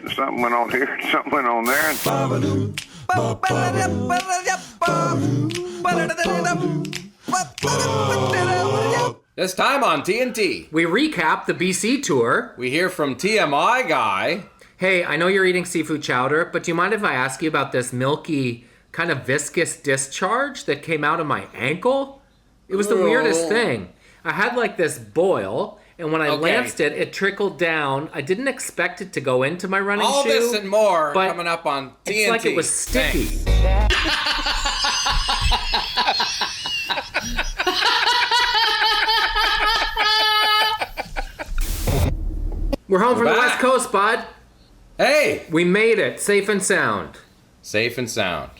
Something went on here, something went on there. This time on TNT, We recap the BC tour. we hear from TMI Guy. Hey, I know you're eating seafood chowder, but do you mind if I ask you about this milky, kind of viscous discharge that came out of my ankle? It was the weirdest thing. I had like this boil, and when I lanced it, it trickled down. I didn't expect it to go into my running shoe. All this and more but coming up on TNT. It's like it was sticky. We're home from the back. West Coast, bud. Hey! We made it, safe and sound. Safe and sound.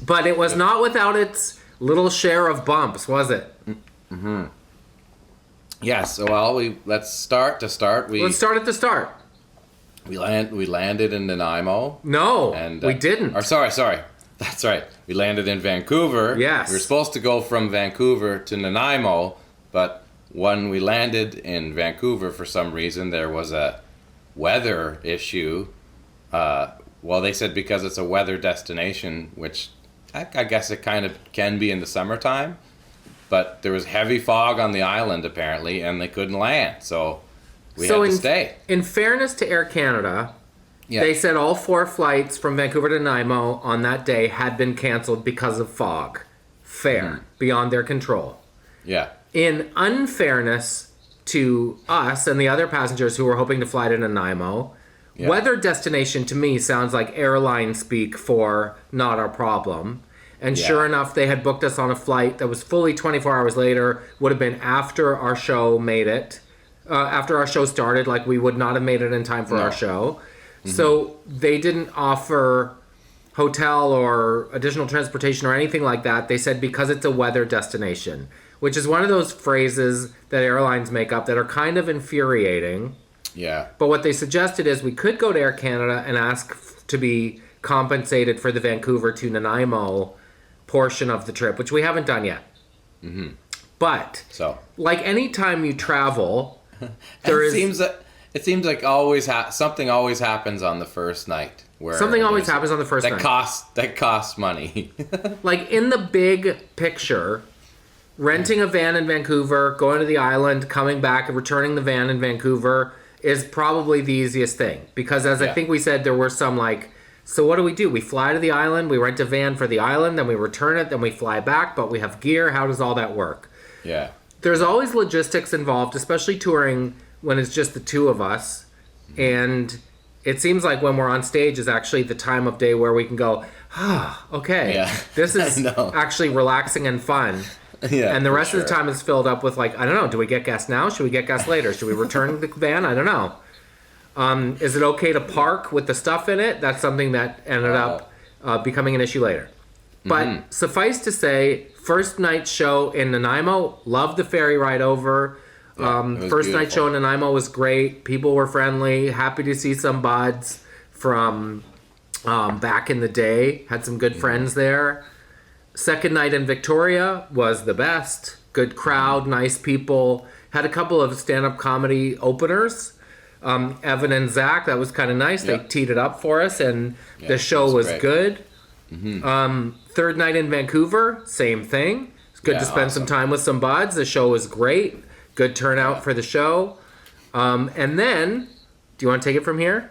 But it was not without its little share of bumps, was it? Yes, well, let's start. Let's start at the start. We landed in Nanaimo. No, And we didn't. Or sorry. That's right. We landed in Vancouver. Yes. We were supposed to go from Vancouver to Nanaimo, but when we landed in Vancouver, for some reason, there was a weather issue. Well, they said because it's a weather destination, which I guess it kind of can be in the summertime, but there was heavy fog on the island, apparently, and they couldn't land, so we had to stay. In fairness to Air Canada, Yeah. they said all 4 flights from Vancouver to Nanaimo on that day had been canceled because of fog. Fair. Beyond their control. Yeah. In unfairness to us and the other passengers who were hoping to fly to Nanaimo, weather destination to me sounds like airline speak for not our problem. And sure enough, they had booked us on a flight that was fully 24 hours later, would have been after our show made it. After our show started, like we would not have made it in time for our show. So they didn't offer hotel or additional transportation or anything like that. They said because it's a weather destination, which is one of those phrases that airlines make up that are kind of infuriating. Yeah. But what they suggested is we could go to Air Canada and ask to be compensated for the Vancouver to Nanaimo portion of the trip, which we haven't done yet. But So like any time you travel, it seems like always something always happens on the first night. Where something always happens on the first night. That costs money. Like in the big picture, renting a van in Vancouver, going to the island, coming back and returning the van in Vancouver is probably the easiest thing. Because as I think we said, there were some like, so what do? We fly to the island, we rent a van for the island, then we return it, then we fly back, but we have gear. How does all that work? Yeah. There's always logistics involved, especially touring when it's just the two of us. And it seems like when we're on stage is actually the time of day where we can go, okay, this is actually relaxing and fun. Yeah, and the rest of the time is filled up with like, I don't know, do we get gas now? Should we get gas later? Should we return the van? I don't know. Is it okay to park with the stuff in it? That's something that ended up becoming an issue later. But suffice to say, first night show in Nanaimo, loved the ferry ride over. First night show in Nanaimo was great. People were friendly. Happy to see some buds from back in the day. Had some good friends there. Second night in Victoria was the best. Good crowd, nice people. Had a couple of stand-up comedy openers. Evan and Zach, that was kind of nice. They teed it up for us, and the show was good. Third night in Vancouver, same thing. It's good to spend some time with some buds. The show was great. Good turnout for the show. And then, do you want to take it from here?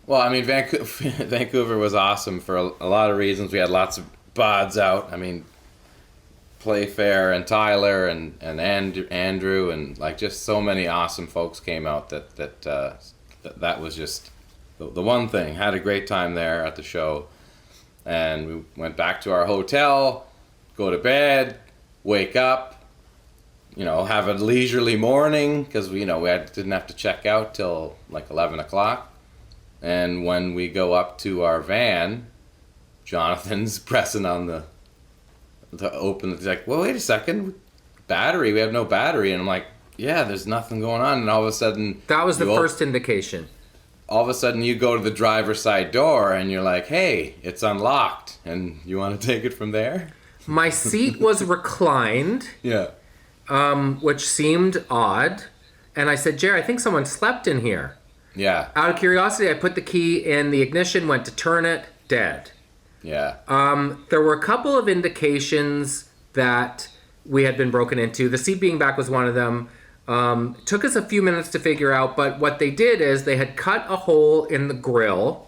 Well, I mean, Vancouver was awesome for a lot of reasons. We had lots of buds out. I mean, Playfair and Tyler and Andrew and like just so many awesome folks came out that was just the one thing. Had a great time there at the show. And we went back to our hotel, go to bed, wake up, have a leisurely morning because we didn't have to check out till like 11 o'clock. And when we go up to our van, Jonathan's pressing on the open. He's like, well, wait a second, battery. We have no battery. And I'm like, yeah, there's nothing going on. And all of a sudden, that was the first indication. All of a sudden, you go to the driver's side door and you're like, hey, it's unlocked. And you want to take it from there? My seat was reclined. Which seemed odd. And I said, Jerry, I think someone slept in here. Yeah. Out of curiosity, I put the key in the ignition, went to turn it, dead. Yeah. There were a couple of indications that we had been broken into. The seat being back was one of them. Took us a few minutes to figure out, but what they did is they had cut a hole in the grill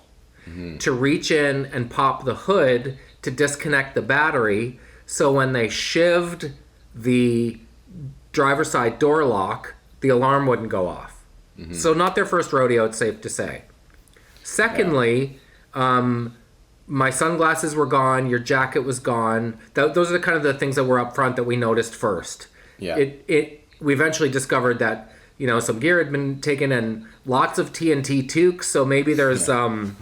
to reach in and pop the hood to disconnect the battery. So when they shivved the driver's side door lock, the alarm wouldn't go off. So not their first rodeo, it's safe to say. Secondly, my sunglasses were gone, your jacket was gone. Those are the kind of the things that were up front that we noticed first. Yeah. We eventually discovered that, some gear had been taken and lots of TNT toques. So maybe there's some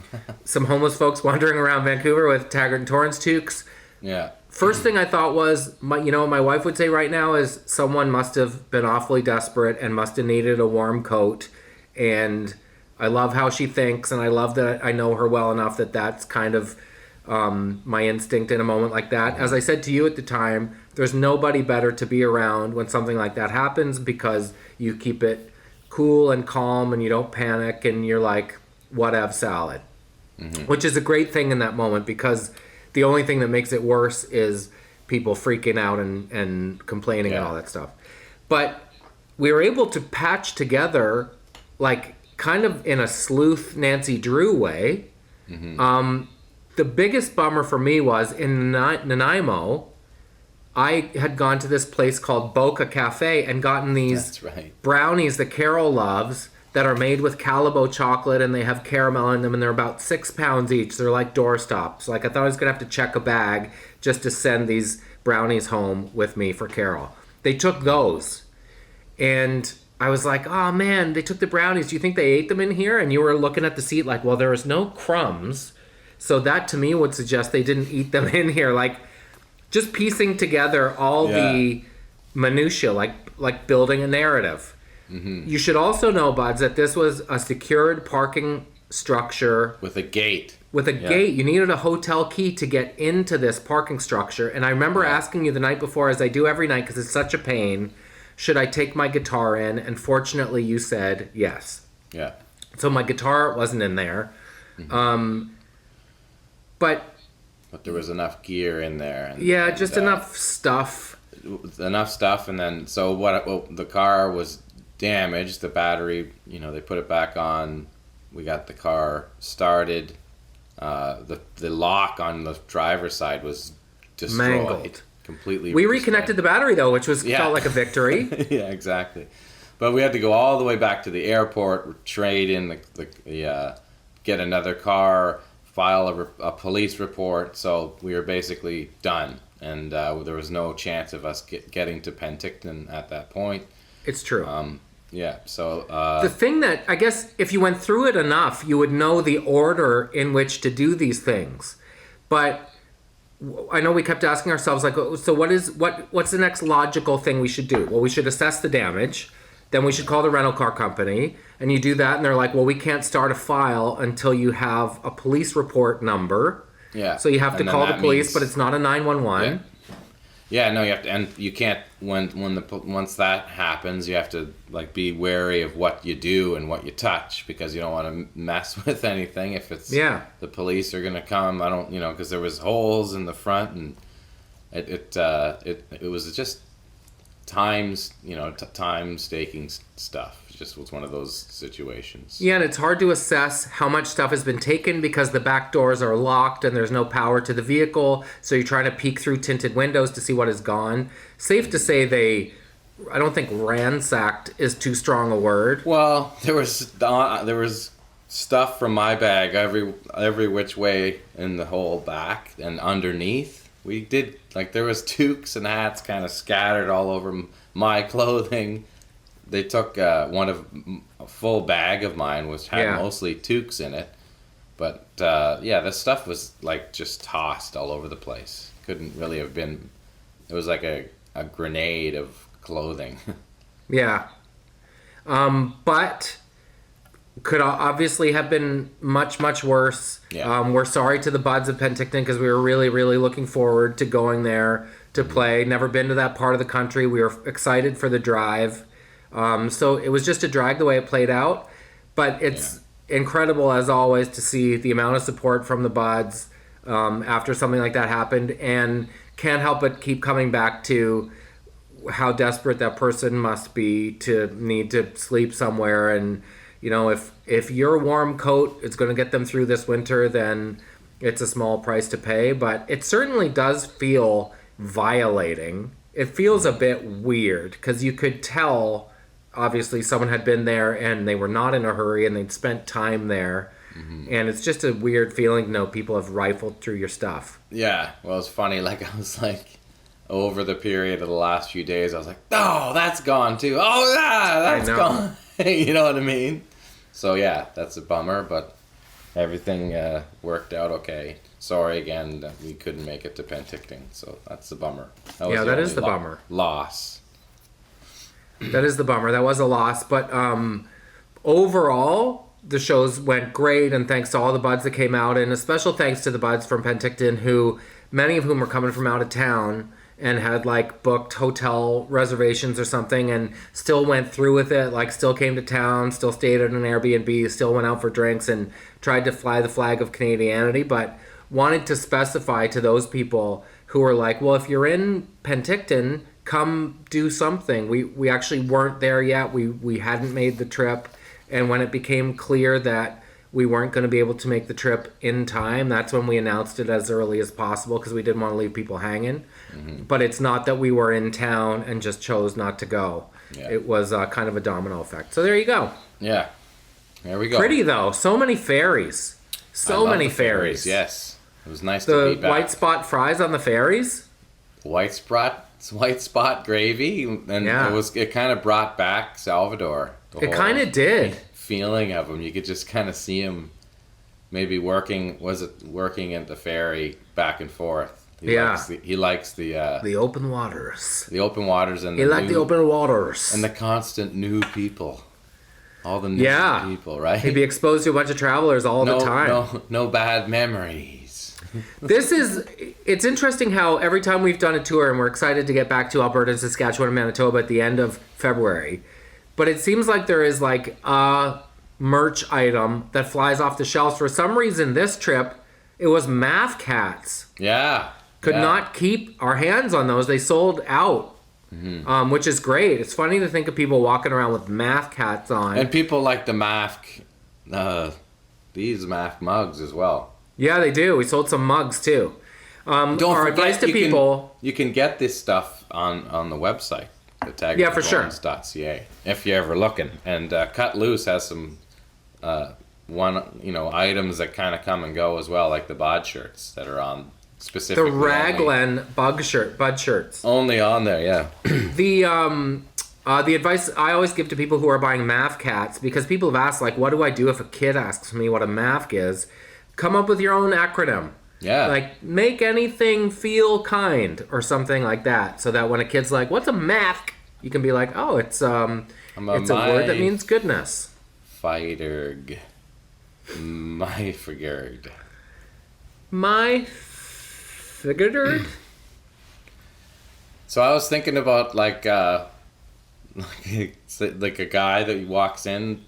homeless folks wandering around Vancouver with Taggart and Torrens toques. Yeah. First thing I thought was, what my wife would say right now is someone must have been awfully desperate and must have needed a warm coat. And I love how she thinks, and I love that I know her well enough that that's kind of my instinct in a moment like that. As I said to you at the time, there's nobody better to be around when something like that happens because you keep it cool and calm and you don't panic and you're like, whatever, salad. Which is a great thing in that moment because the only thing that makes it worse is people freaking out and complaining and all that stuff. But we were able to patch together, like, kind of in a sleuth Nancy Drew way. The biggest bummer for me was in Nanaimo, I had gone to this place called Boca Cafe and gotten these brownies that Carol loves that are made with Calibo chocolate and they have caramel in them and they're about 6 pounds each. They're like doorstops. Like I thought I was going to have to check a bag just to send these brownies home with me for Carol. They took those and I was like, oh man, they took the brownies. Do you think they ate them in here? And you were looking at the seat like, well, there was no crumbs. So that to me would suggest they didn't eat them in here. Like just piecing together all the minutia, like building a narrative. You should also know, Buds, that this was a secured parking structure. With a gate. With a gate. You needed a hotel key to get into this parking structure. And I remember asking you the night before, as I do every night because it's such a pain, should I take my guitar in? And fortunately you said yes. Yeah. So my guitar wasn't in there. But there was enough gear in there. And enough stuff. Enough stuff, and then the car was damaged. The battery, they put it back on. We got the car started. The lock on the driver's side was destroyed. Mangled. Completely. We reconnected the battery though, which felt like a victory. Yeah, exactly. But we had to go all the way back to the airport, trade in get another car, file a police report. So we were basically done, and there was no chance of us getting to Penticton at that point. It's true. So the thing that I guess if you went through it enough, you would know the order in which to do these things. But I know we kept asking ourselves, like, so what's the next logical thing we should do? Well, we should assess the damage. Then we should call the rental car company. And you do that, and they're like, well, we can't start a file until you have a police report number. Yeah. So you have to call the police, but it's not a 911. Yeah, no, you have to, and you can't once that happens, you have to be wary of what you do and what you touch because you don't want to mess with anything. If it's the police are gonna come, I don't, because there was holes in the front and it was just time staking stuff. It just was one of those situations. Yeah, and it's hard to assess how much stuff has been taken because the back doors are locked and there's no power to the vehicle. So you're trying to peek through tinted windows to see what is gone. Safe to say I don't think ransacked is too strong a word. Well, there was stuff from my bag every which way in the whole back and underneath. We did, there was toques and hats kind of scattered all over my clothing. They took a full bag of mine, which had mostly toques in it. But, this stuff was, just tossed all over the place. Couldn't really have been, it was like a grenade of clothing. Yeah. But could obviously have been much, much worse. Yeah. We're sorry to the Buds of Penticton because we were really, really looking forward to going there to play. Never been to that part of the country. We were excited for the drive. So it was just a drag the way it played out. But it's incredible, as always, to see the amount of support from the buds after something like that happened, and can't help but keep coming back to how desperate that person must be to need to sleep somewhere. And, you know, if your warm coat is going to get them through this winter, then it's a small price to pay. But it certainly does feel violating. It feels a bit weird because you could tell, obviously, someone had been there and they were not in a hurry and they'd spent time there. And it's just a weird feeling to know people have rifled through your stuff. Yeah, well, it's funny. Like, I was like, over the period of the last few days, I was like, oh, that's gone too. Oh, yeah, that's gone. You know what I mean? So, yeah, that's a bummer, but everything worked out okay. Sorry again that we couldn't make it to Penticton, so that's a bummer. That is the bummer. Loss. That is the bummer. That was a loss, but overall, the shows went great, and thanks to all the buds that came out, and a special thanks to the buds from Penticton, who, many of whom were coming from out of town and had like booked hotel reservations or something and still went through with it, like still came to town, still stayed at an Airbnb, still went out for drinks and tried to fly the flag of Canadianity, but wanted to specify to those people who were like, well, if you're in Penticton, come do something. We actually weren't there yet. We hadn't made the trip. And when it became clear that we weren't going to be able to make the trip in time, that's when we announced it as early as possible because we didn't want to leave people hanging. But it's not that we were in town and just chose not to go. Yeah. It was kind of a domino effect. So there you go. Yeah. There we go. Pretty, though. So many ferries. So many ferries. Yes. It was nice to be back. The white spot fries on the ferries? White spot gravy. And it kind of brought back Salvador. It kind of did. Feeling of him. You could just kind of see him maybe working at the ferry back and forth. He likes the open waters. The open waters and the open waters. And the constant new people. All the new people, right? He'd be exposed to a bunch of travelers all the time. No bad memories. It's interesting how every time we've done a tour, and we're excited to get back to Alberta, Saskatchewan, and Manitoba at the end of February, but it seems like there is like a merch item that flies off the shelves. For some reason, this trip, it was math cats. Yeah. Could not keep our hands on those. They sold out, which is great. It's funny to think of people walking around with math cats on. And people like the math, these math mugs as well. Yeah, they do. We sold some mugs too. Our advice to people... You can get this stuff on the website. The Taggart And Torrens.ca, if you're ever looking. And Cut Loose has some items that kind of come and go as well, like the bod shirts that are on specifically. The Raglan bud shirts. Only on there, yeah. The advice I always give to people who are buying math cats, because people have asked, like, what do I do if a kid asks me what a math is? Come up with your own acronym. Yeah. Like, make anything feel kind or something like that. So that when a kid's like, what's a math? You can be like, oh, it's a word that means goodness. Fighterg. My figured. My figured? So I was thinking about like a guy that walks in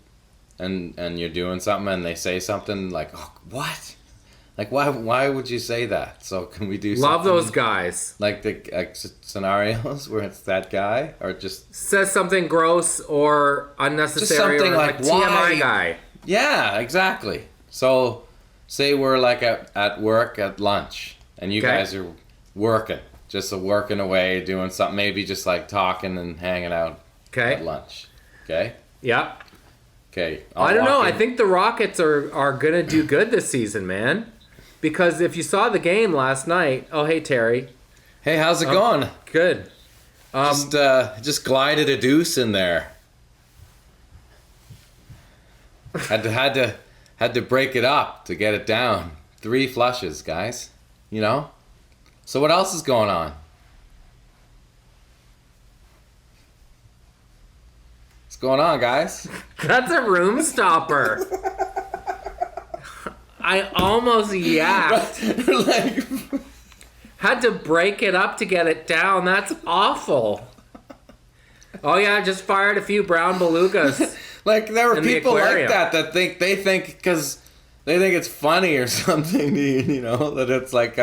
and you're doing something and they say something like, oh, what? Like, why would you say that? So can we do something? Love those guys. Like the scenarios where it's that guy or just... Says something gross or unnecessary, just something or like TMI Guy. Yeah, exactly. So say we're like at work at lunch and you guys are working. Just working away, doing something, maybe just like talking and hanging out at lunch. Okay? Yeah. Okay. I don't know. I think the Rockets are going to do good this season, man. Because if you saw the game last night... Oh, hey, Terry. Hey, how's it going? Good. Just glided a deuce in there. Had to break it up to get it down. 3 flushes, guys. You know? So what else is going on? What's going on, guys? That's a room stopper. I almost yacked. Had to break it up to get it down. That's awful. Oh yeah, just fired a few brown belugas. Like there were In the people like aquarium. that think because they think it's funny or something. You know that it's like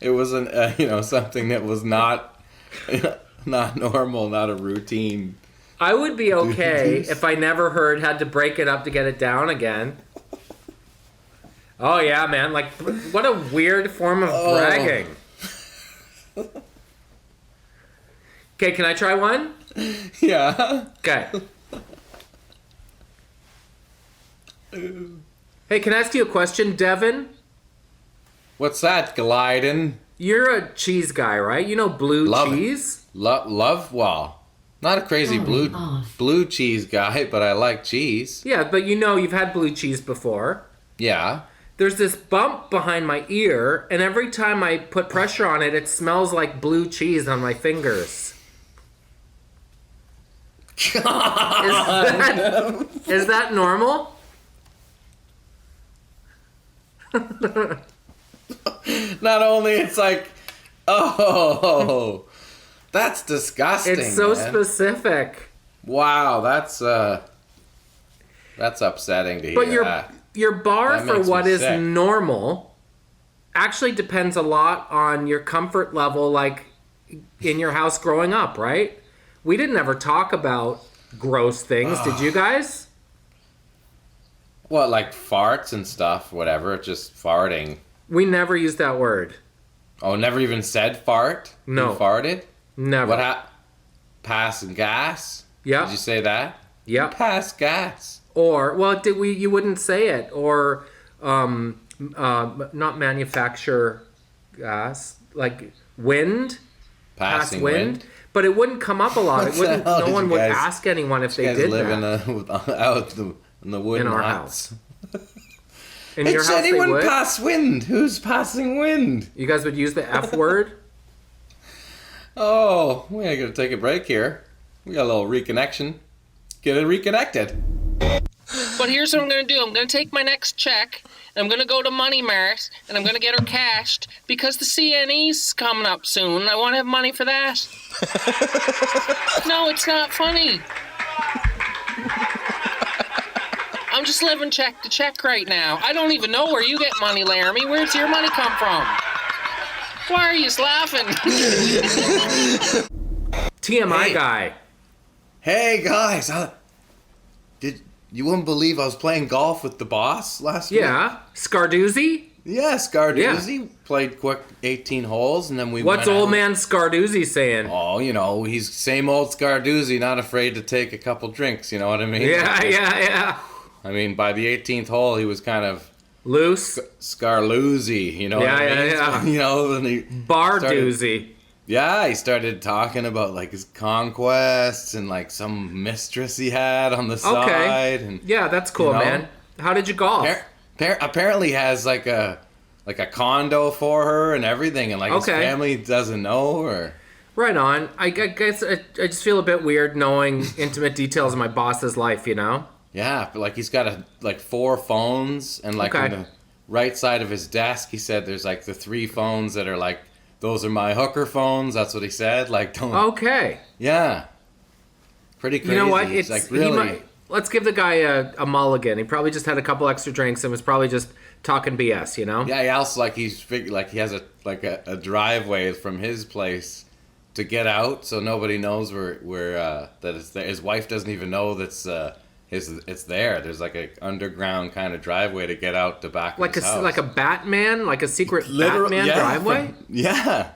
it was something that was not not normal, not a routine. I would be okay if I never had to break it up to get it down again. Oh yeah, man! Like what a weird form of bragging. Okay, can I try one? Yeah. Okay. Hey, can I ask you a question, Devin? What's that, gliding? You're a cheese guy, right? You know blue Love it. cheese? Well, not a crazy blue cheese guy, but I like cheese. Yeah, but you've had blue cheese before. Yeah. There's this bump behind my ear, and every time I put pressure on it, it smells like blue cheese on my fingers. God. Is that normal? Not only it's like, oh, that's disgusting. It's so man. specific. Wow, that's upsetting to hear. But that. your bar That for makes what me is sick. normal actually depends a lot on your comfort level, like in your house growing up, right? We didn't ever talk about gross things, did you guys? What, like farts and stuff, whatever, just farting. We never used that word. Oh, never even said fart? No. You farted? Never. What pass gas? Yeah. Did you say that? Yeah. Pass gas. Or, well, you wouldn't say it. Or, not manufacture gas, like wind. Passing wind. But it wouldn't come up a lot. What It wouldn't. the hell No did one you would guys- ask anyone if they You guys did live that out in the wooden in our huts. house. In your It's house, they anyone would. pass wind? Who's passing wind? You guys would use the F word. Oh, we gotta take a break here. We got a little reconnection. Get it reconnected. But here's what I'm going to do. I'm going to take my next check, and I'm going to go to Money Mart, and I'm going to get her cashed, because the CNE's coming up soon. I want to have money for that. No, it's not funny. I'm just living check to check right now. I don't even know where you get money, Laramie. Where's your money come from? Why are you laughing? TMI Hey. guy. Hey guys, you wouldn't believe I was playing golf with the boss last week? Yeah. Scarduzzi? Yeah, Scarduzzi played quick 18 holes, and then we What's went old out. man Scarduzzi saying? Oh, he's same old Scarduzzi, not afraid to take a couple drinks, you know what I mean? Yeah. I mean, by the 18th hole, he was kind of Loose. Scarluzzi, you know what I mean? Yeah. You know, and he Barduzzi. he started talking about, like, his conquests and, like, some mistress he had on the side. Okay. And Yeah, that's cool, you know, man. How did you golf? apparently has, like a condo for her and everything, and, like, his Okay. family doesn't know, or... Right on. I guess I just feel a bit weird knowing intimate details of my boss's life, you know? Yeah, but like he's got 4 phones, and like Okay. on the right side of his desk, he said there's like the 3 phones that are like, those are my hooker phones. That's what he said. Like, don't. Okay. Yeah. Pretty crazy. You know what? He's It's like really. let's give the guy a mulligan. He probably just had a couple extra drinks and was probably just talking BS, you know? Yeah, he also like he has a driveway from his place to get out, so nobody knows where that it's there. His wife doesn't even know that's it's there. There's like a underground kind of driveway to get out the back of his house. Like a Batman, like a secret Literal- Batman yeah, driveway? Yeah.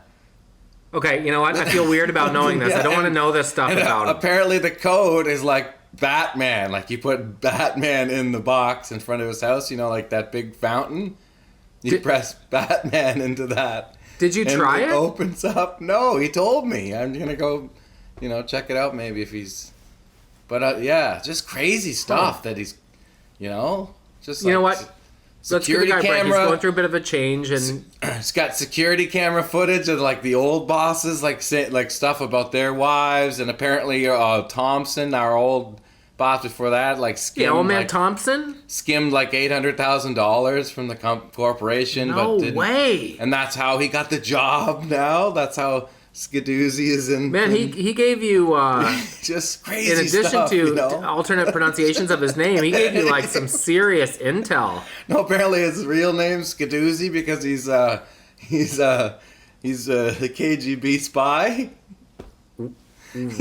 Okay, you know what? I feel weird about knowing this. I don't want to know this stuff And about him. apparently the code is like Batman. Like you put Batman in the box in front of his house, like that big fountain. You press Batman into that. Did you try and it? Opens up. No, he told me. I'm gonna go, check it out maybe if he's. But yeah, just crazy stuff that he's, just. You know like what? Let's give the Security guy a break. He's camera. going through a bit of a change, and It's got security camera footage of like the old bosses, like stuff about their wives, and apparently Thompson, our old boss before that, like skimmed, old man Thompson. skimmed like $800,000 from the corporation. No but didn't, way. And that's how he got the job. Now that's how Skadoozy is in. Man, he gave you just crazy in addition stuff, to you know? alternate pronunciations of his name, he gave you like some serious intel. No, apparently his real name's Skadoozy because he's a KGB spy.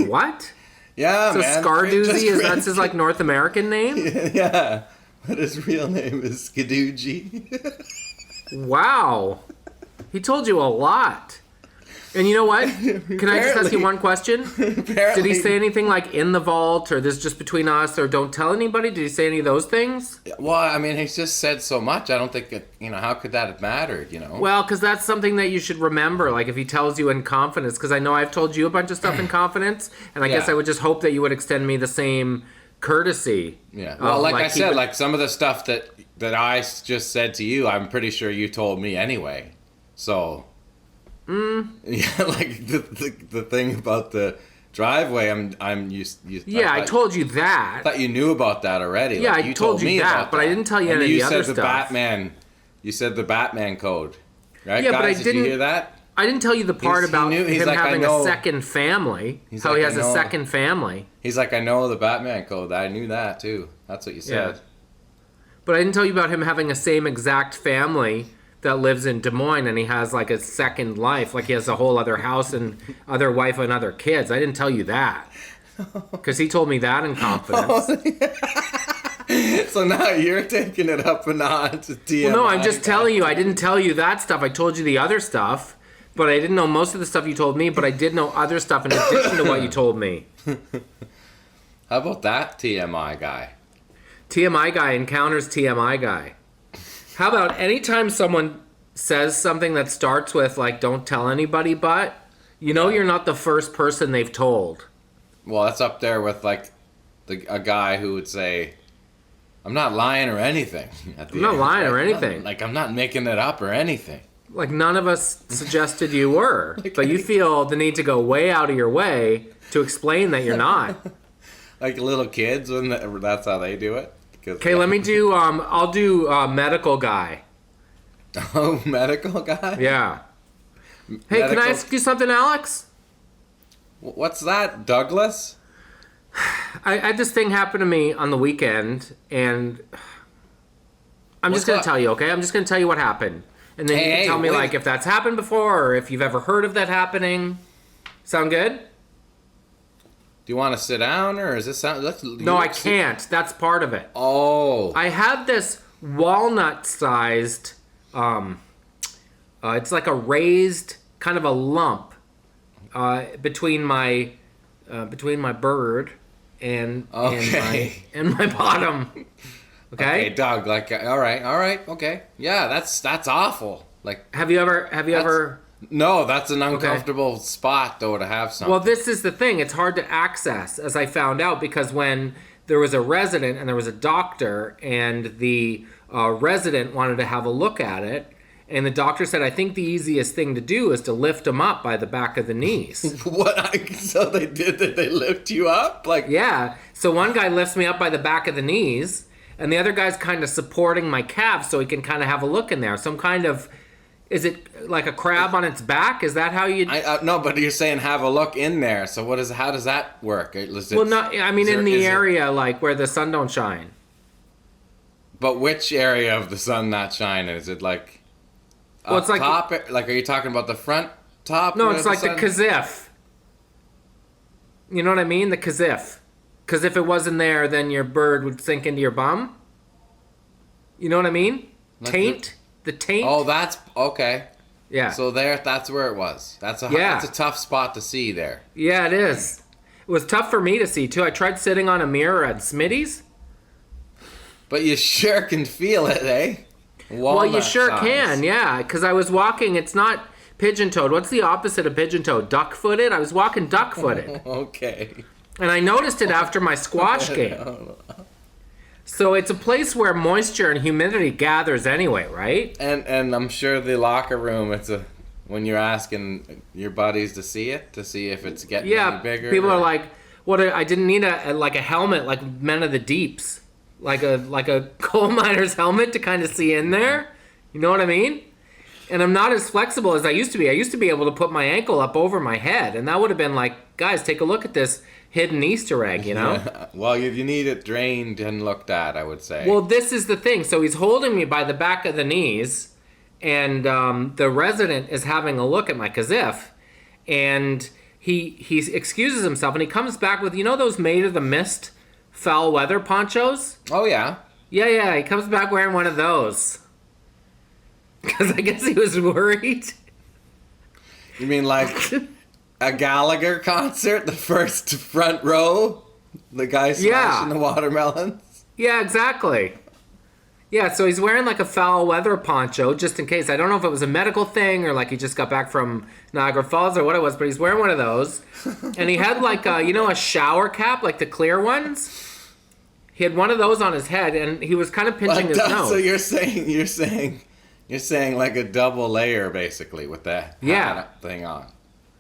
What? Yeah, So man. Scardoozy is that's crazy. his like North American name? Yeah, but his real name is Skadoogy. Wow. He told you a lot. And you know what? Can I just ask you one question? Apparently, Did he say anything like in the vault or this just between us or don't tell anybody? Did he say any of those things? Well, I mean, he's just said so much. I don't think it, how could that have mattered, Well, because that's something that you should remember. Like if he tells you in confidence, because I know I've told you a bunch of stuff in confidence, and I guess I would just hope that you would extend me the same courtey. Yeah. Well, like I said, like some of the stuff that I just said to you, I'm pretty sure you told me anyway. So. Yeah, like the thing about the driveway, I'm used. I told you that. I thought you knew about that already. Yeah, like, I told you that, but I didn't tell you any of the other stuff. You said the Batman code, right? Yeah, guys, but I did didn't. you hear that? I didn't tell you the part about him like, having a second family. How he has a second family. He's like, I know the Batman code. I knew that too. That's what you said. Yeah. But I didn't tell you about him having a same exact family that lives in Des Moines, and he has like a second life, like he has a whole other house and other wife and other kids. I didn't tell you that because he told me that in confidence. So now you're taking it up a notch. TMI. Well, no, I'm just telling you. I didn't tell you that stuff. I told you the other stuff, but I didn't know most of the stuff you told me. But I did know other stuff in addition to what you told me. How about that TMI guy? TMI guy encounters TMI guy. How about anytime someone says something that starts with, like, don't tell anybody, but, you're not the first person they've told. Well, that's up there with, like, a guy who would say, I'm not lying or anything. I'm not lying or anything. I'm not making it up or anything. Like, none of us suggested you were. But you feel the need to go way out of your way to explain that you're not. Like little kids, that's how they do it. Okay, let me do, I'll do medical guy. Oh, medical guy? Yeah. Hey, can I ask you something, Alex? What's that, Douglas? I had this thing happen to me on the weekend, and I'm just going to tell you, okay? I'm just going to tell you what happened. And then you can tell me, like, if that's happened before or if you've ever heard of that happening. Sound good? Do you want to sit down, or is this sound? No, I can't. That's part of it. Oh. I have this walnut-sized, it's like a raised kind of a lump between my bird and my bottom. Okay, Doug. Like, all right, okay. Yeah, that's awful. Like, have you ever? No, that's an uncomfortable spot, though, to have something. Well, this is the thing. It's hard to access, as I found out, because when there was a resident and there was a doctor, and the resident wanted to have a look at it, and the doctor said, I think the easiest thing to do is to lift him up by the back of the knees. What? So they did that? They lift you up? Like, yeah. So one guy lifts me up by the back of the knees, and the other guy's kind of supporting my calf so he can kind of have a look in there. Some kind of... Is it like a crab on its back? Is that how you... No, but you're saying have a look in there. So how does that work? In the area like where the sun don't shine. But which area of the sun not shining? Is it like... Well, it's like... Top, like, are you talking about the front top? No, it's like the kazif. You know what I mean? The kazif. Because if it wasn't there, then your bird would sink into your bum. You know what I mean? Like taint. The taint. Oh, that's okay. Yeah. So that's where it was. That's a tough spot to see there. Yeah, it is. It was tough for me to see too. I tried sitting on a mirror at Smitty's. But you sure can feel it, eh? Well, you sure can, yeah. Because I was walking. It's not pigeon-toed. What's the opposite of pigeon-toed? Duck-footed. I was walking duck-footed. Okay. And I noticed it after my squash game. So it's a place where moisture and humidity gathers anyway, right? And I'm sure the locker room, when you're asking your buddies to see if it's getting any bigger. People are like, "What? I didn't need a helmet like Men of the Deeps, like a coal miner's helmet to kind of see in there." You know what I mean? And I'm not as flexible as I used to be. I used to be able to put my ankle up over my head, and that would have been like, guys, take a look at this hidden Easter egg, you know? Yeah. Well, you need it drained and looked at, I would say. Well, this is the thing. So he's holding me by the back of the knees, and the resident is having a look at my kazif, and he excuses himself, and he comes back with, you know those Made of the Mist foul weather ponchos? Oh, yeah. Yeah, he comes back wearing one of those. Because I guess he was worried. You mean like a Gallagher concert, the first front row? The guy smashing the watermelons? Yeah, exactly. Yeah, so he's wearing like a foul weather poncho, just in case. I don't know if it was a medical thing or like he just got back from Niagara Falls or what it was, but he's wearing one of those. And he had like a shower cap, like the clear ones. He had one of those on his head, and he was kind of pinching his nose. So you're saying like a double layer, basically, with that thing on.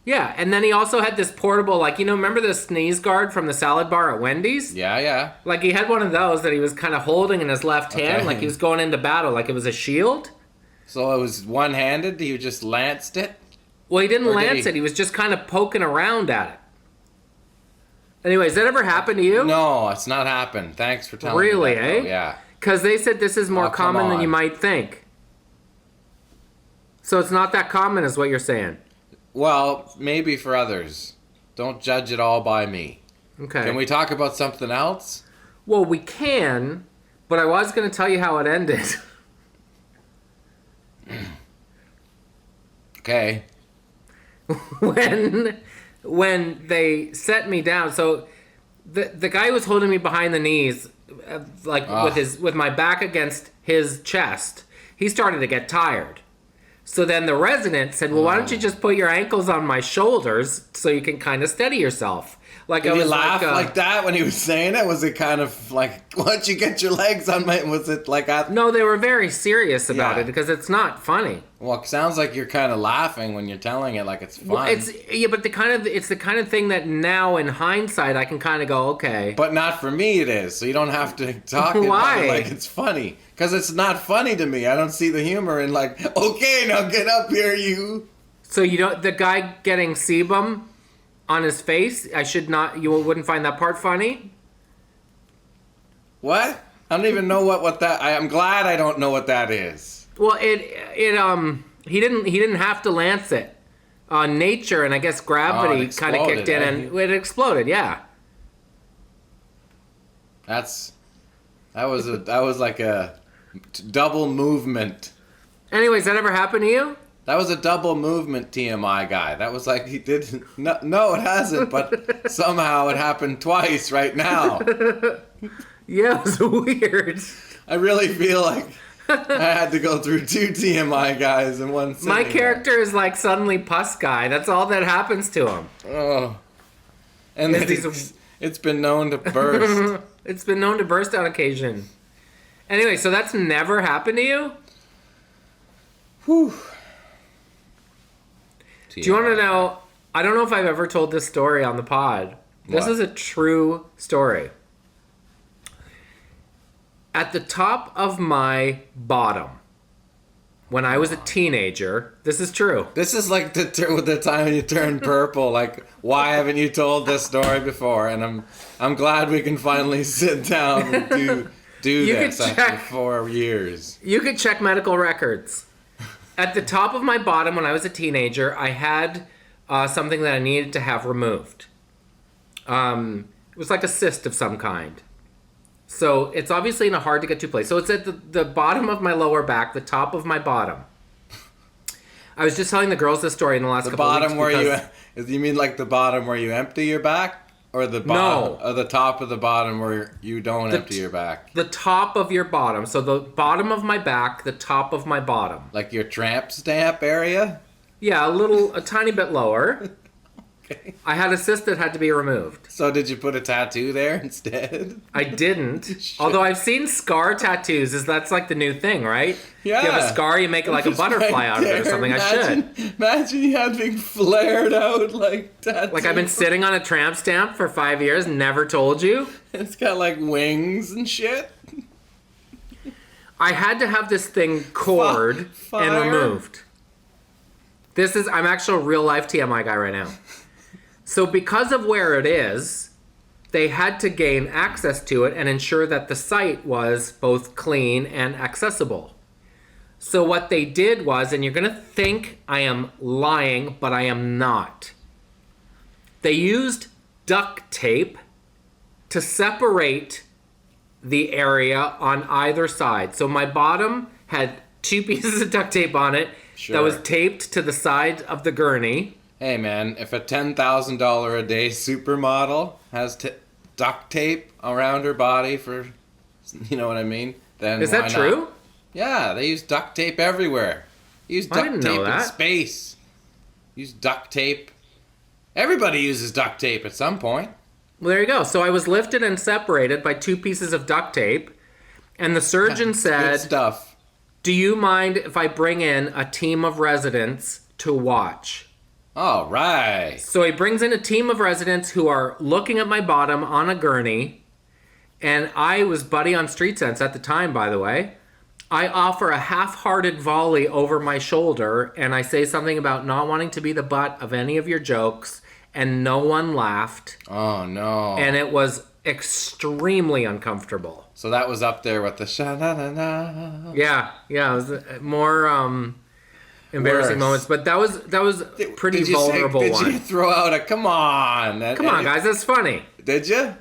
Yeah, and then he also had this portable, like, remember the sneeze guard from the salad bar at Wendy's? Yeah. Like, he had one of those that he was kind of holding in his left hand, like he was going into battle, like it was a shield. So it was one-handed? You just lanced it? Well, he didn't lance it. He was just kind of poking around at it. Anyways, that ever happened to you? No, it's not happened. Thanks for telling me Really, that, eh? though. Yeah. Because they said this is more common than you might think. So it's not that common is what you're saying. Well, maybe for others. Don't judge it all by me. Okay. Can we talk about something else? Well, we can, but I was going to tell you how it ended. Okay. When they set me down, so the guy was holding me behind the knees, with my back against his chest. He started to get tired. So then the resident said, well, why don't you just put your ankles on my shoulders so you can kind of steady yourself? Like, Did he laugh like that when he was saying it? Was it kind of like, why don't you get your legs on my... Was it like... No, they were very serious about it because it's not funny. Well, it sounds like you're kind of laughing when you're telling it like it's fun. Well, it's the kind of thing that now in hindsight I can kind of go, okay. But not for me it is, so you don't have to talk about it like it's funny. Because it's not funny to me. I don't see the humor in like, okay, now get up here, you. So the guy getting sebum on his face, you wouldn't find that part funny? What? I don't even know what that... I'm glad I don't know what that is. Well, he didn't have to lance it. Nature and I guess gravity kind of kicked in and it exploded. Yeah. That was like a double movement. Anyways, that ever happened to you? That was a double movement TMI guy. That was like he did... No, it hasn't, but somehow it happened twice right now. Yeah, it was weird. I really feel like I had to go through 2 TMI guys in one sitting. My character is like suddenly pus guy. That's all that happens to him. Oh. And it's been known to burst. It's been known to burst on occasion. Anyway, so that's never happened to you? Whew. Do you want to know? I don't know if I've ever told this story on the pod. This is a true story. At the top of my bottom, when I was a teenager, this is true. This is like the time you turn purple. Like, why haven't you told this story before? And I'm glad we can finally sit down and do this after 4 years. You could check medical records. At the top of my bottom, when I was a teenager, I had something that I needed to have removed. It was like a cyst of some kind. So it's obviously in a hard to get to place. So it's at the bottom of my lower back, the top of my bottom. I was just telling the girls this story in the last couple of weeks. The bottom where you mean like the bottom where you empty your back? Or the bottom, or the top of the bottom where you don't empty your back? The top of your bottom. So the bottom of my back, the top of my bottom. Like your tramp stamp area? Yeah, a tiny bit lower. Okay. I had a cyst that had to be removed. So did you put a tattoo there instead? I didn't. Although I've seen scar tattoos. That's like the new thing, right? Yeah. You have a scar, you make it like a butterfly out of it or something. I should. Imagine you had big flared out like tattoos. Like I've been sitting on a tramp stamp for 5 years, never told you. It's got like wings and shit. I had to have this thing cored and removed. I'm actually a real life TMI guy right now. So because of where it is, they had to gain access to it and ensure that the site was both clean and accessible. So what they did was, and you're going to think I am lying, but I am not. They used duct tape to separate the area on either side. So my bottom had 2 pieces of duct tape on it that was taped to the side of the gurney. Hey man, if a $10,000 a day supermodel has duct tape around her body for, you know what I mean? Then is that true? Not? Yeah, they use duct tape everywhere. Use duct tape in space. Use duct tape. Everybody uses duct tape at some point. Well, there you go. So I was lifted and separated by 2 pieces of duct tape, and the surgeon said, good stuff. "Do you mind if I bring in a team of residents to watch?" All right. So he brings in a team of residents who are looking at my bottom on a gurney, and I was Buddy on Street Sense at the time, by the way. I offer a half-hearted volley over my shoulder, and I say something about not wanting to be the butt of any of your jokes, and no one laughed. Oh, no. And it was extremely uncomfortable. So that was up there with the sha-na-na-na. Yeah, it was more embarrassing moments, but that was a pretty vulnerable one. Did you throw out a come on? Come on, guys, that's funny. Did you?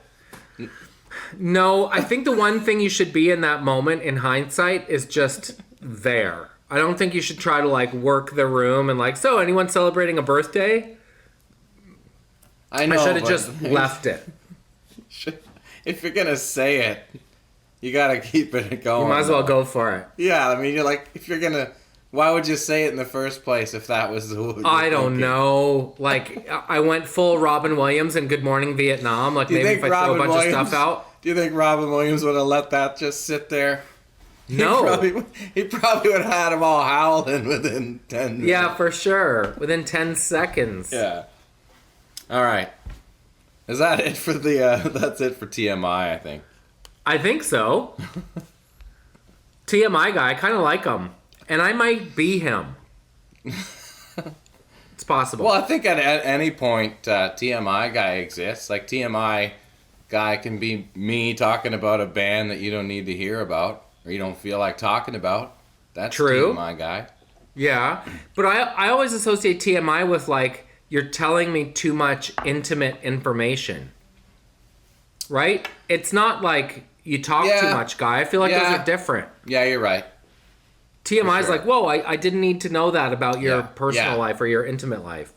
No, I think the one thing you should be in that moment in hindsight is just there. I don't think you should try to like work the room and like, so anyone celebrating a birthday? I know. I should have just left it. If you're going to say it, you got to keep it going. You might as well go for it. Yeah, I mean, you're like, if you're going to, why would you say it in the first place if that was the I don't know. Like, I went full Robin Williams in Good Morning Vietnam. Like, maybe if I throw a bunch of stuff out. Do you think Robin Williams would have let that just sit there? No. He probably would have had them all howling within 10 minutes. Yeah, for sure. Within 10 seconds. Yeah. All right. Is that it for the, that's it for TMI, I think. I think so. TMI guy, I kind of like him. And I might be him. It's possible. Well, I think at any point, TMI guy exists. Like, TMI guy can be me talking about a band that you don't need to hear about or you don't feel like talking about. That's true. TMI guy. Yeah. But I always associate TMI with, like, you're telling me too much intimate information. Right? It's not like you talk too much, guy. I feel like those are different. Yeah, you're right. TMI is like, whoa, I didn't need to know that about your personal life or your intimate life.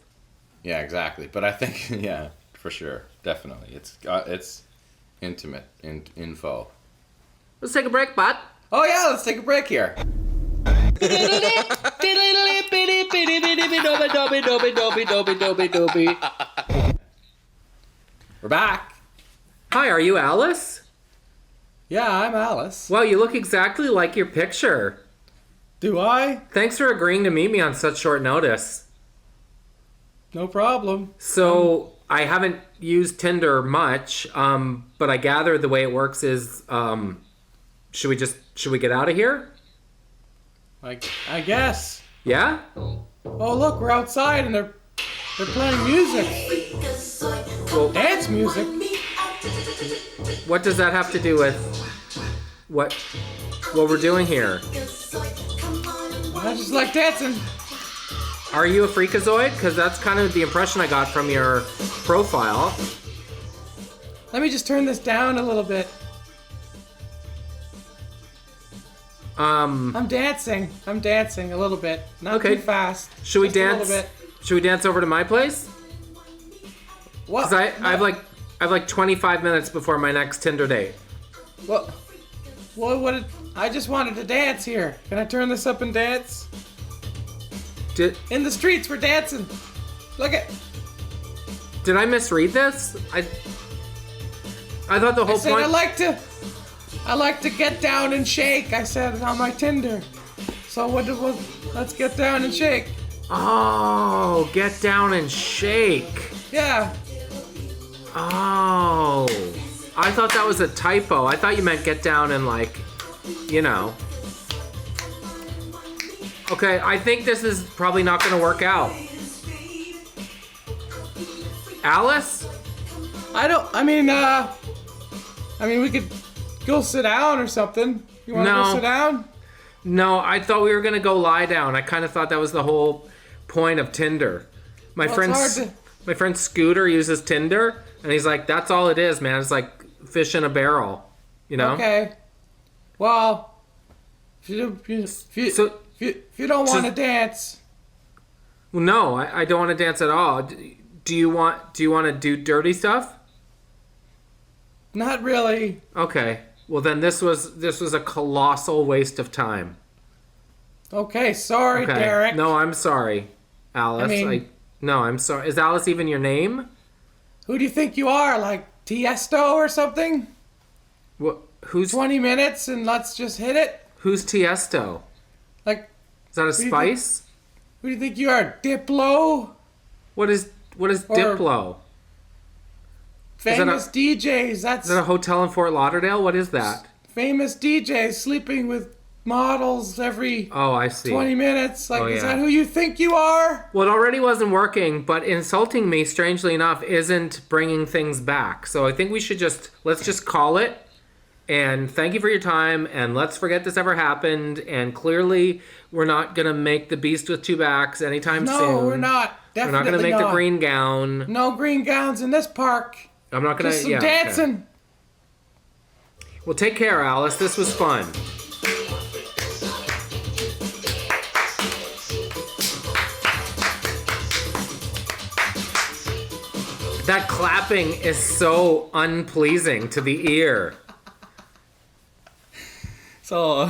Yeah, exactly. But I think, yeah, for sure. Definitely. It's intimate info. Let's take a break, bud. Oh, yeah, let's take a break here. We're back. Hi, are you Alice? Yeah, I'm Alice. Wow, you look exactly like your picture. Do I? Thanks for agreeing to meet me on such short notice. No problem. So, I haven't used Tinder much, but I gather the way it works is, should we get out of here? I guess. Yeah? Oh, look, we're outside and they're playing music. Well, Dance music. what does that have to do with what we're doing here? I just like dancing. Are you a freakazoid? Because that's kind of the impression I got from your profile. Let me just turn this down a little bit. I'm dancing a little bit. Not too fast. Should we just dance? A little bit. Should we dance over to my place? What? Because I have like 25 minutes before my next Tinder date. Well, I just wanted to dance here. Can I turn this up and dance? In the streets, we're dancing. Look at. Did I misread this? I thought the whole point. I like to get down and shake. I said on my Tinder. So let's get down and shake. Oh, get down and shake. Yeah. Oh, I thought that was a typo. I thought you meant get down and like, you know. Okay, I think this is probably not going to work out. Alice? I mean, we could go sit down or something. You want to No. go sit down? No, I thought we were going to go lie down. I kind of thought that was the whole point of Tinder. My Well, friend it's hard my friend Scooter uses Tinder, and he's like, that's all it is, man. It's like fish in a barrel, you know? Okay. Well, if you don't want to dance, Well, no, I don't want to dance at all. Do you want to do dirty stuff? not really. Okay. Well, then this was a colossal waste of time. Okay, sorry, Okay. Derek. No, I'm sorry, Alice. No, I'm sorry. Is Alice even your name? Who do you think you are? Like Tiesto or something? What? Who's 20 minutes and let's just hit it? Who's Tiesto? Like, Is that a do you think- spice? who do you think you are? Diplo? What is Diplo? Famous DJs. Is that a hotel in Fort Lauderdale? What is that? Famous DJs sleeping with models every Oh, I see. 20 minutes. Like, Oh, is yeah. that who you think you are? Well, it already wasn't working, but insulting me, strangely enough, isn't bringing things back. So I think we should let's just call it. And thank you for your time, and let's forget this ever happened. And clearly, we're not gonna make the beast with two backs anytime soon. No, we're not. We're Definitely not gonna make the not. green gown. No green gowns in this park. I'm not gonna. Just some yeah, okay. dancing. Well, take care, Alice. This was fun. That clapping is so unpleasing to the ear. So,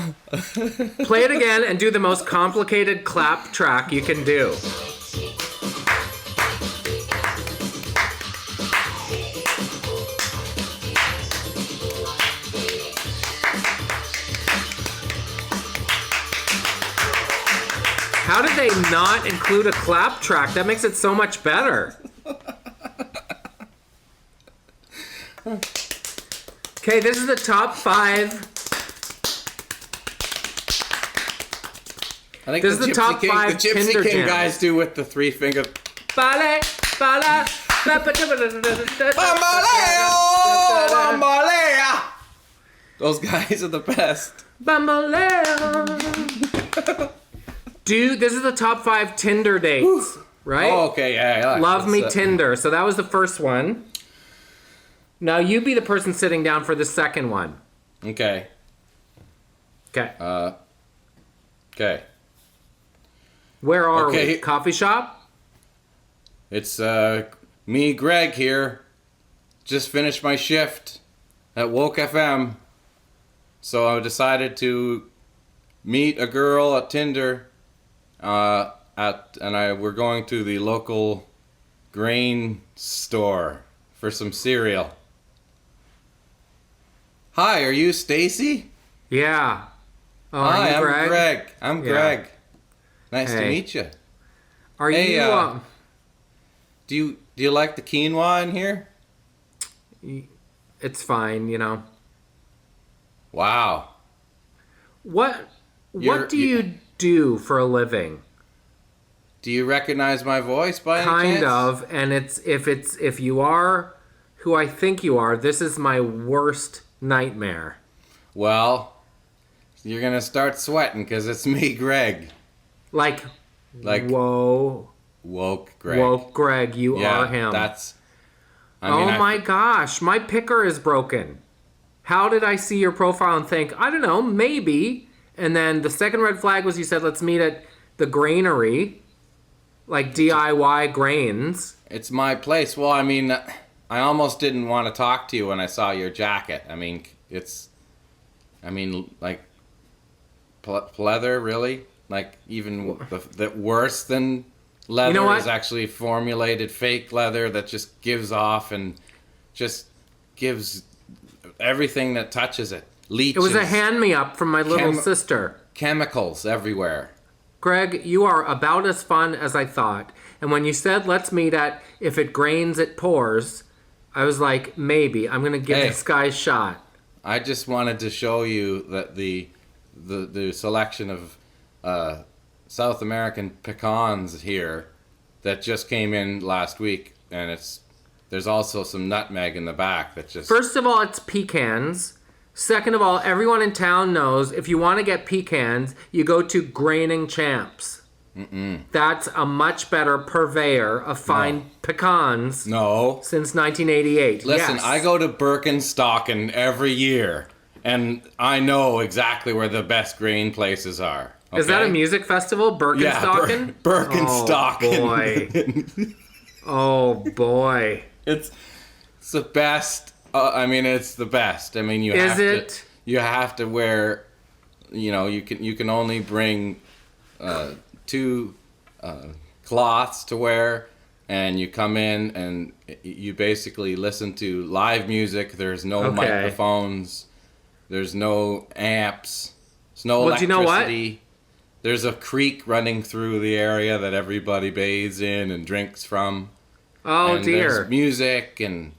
Play it again and do the most complicated clap track you can do. How did they not include a clap track? That makes it so much better. Okay, this is the top 5. I think This is the top 5 the Gypsy Tinder King jams. guys do with the 3 finger. Bale, bala, Bambaleo! Bambalea! Those guys are the best. Bambaleo. Dude, this is the top 5 Tinder dates, right? Oh, okay, yeah. Love me That's, Tinder. So that was the first one. Now you be the person sitting down for the second one. Okay. Okay. Okay. Where are okay. we? Coffee shop? It's me, Greg here. Just finished my shift at Woke FM. So I decided to meet a girl at Tinder. We're going to the local grain store for some cereal. Hi, are you Stacy? Yeah. Oh, Hi, are you I'm Greg. I'm Yeah. Greg. Nice to Hey. meet you. Are Hey, you? Do you like the quinoa in here? It's fine, you know. Wow. What You're- do you do for a living? Do you recognize my voice by any Kind chance? of, and if you are who I think you are, this is my worst nightmare. Well, you're gonna start sweating because it's me, Greg. Like whoa, Woke Greg. whoa, Greg, you Yeah, are him. that's. My gosh, my picker is broken. How did I see your profile and think, I don't know, maybe? And then the second red flag was you said, let's meet at the granary, like DIY grains. It's my place. Well, I mean, I almost didn't want to talk to you when I saw your jacket. I mean, like, pleather, really? Like, even the worse than leather You know what? is actually formulated fake leather that just gives off and just gives everything that touches it. Leeches. It was a hand-me-up from my little sister. Chemicals everywhere. Greg, you are about as fun as I thought. And when you said, let's meet at If It Grains, It Pours, I was like, maybe. I'm going to give Hey. this guy a shot. I just wanted to show you that the selection of South American pecans here that just came in last week, and there's also some nutmeg in the back that just... First of all, it's pecans. Second of all, everyone in town knows if you want to get pecans, you go to Graining Champs. That's a much better purveyor of fine pecans No. since 1988. Listen, Yes. I go to Birkenstocken every year, and I know exactly where the best grain places are. Is that a okay? music festival? Birkenstocken? Birkenstocken. Oh, boy. It's the best. I mean, it's the best. I mean, you have to wear. You can only bring 2 cloths to wear, and you come in and you basically listen to live music. There's no microphones. There's no amps. There's no electricity. Do you know what? There's a creek running through the area that everybody bathes in and drinks from. Oh, and dear. There's music and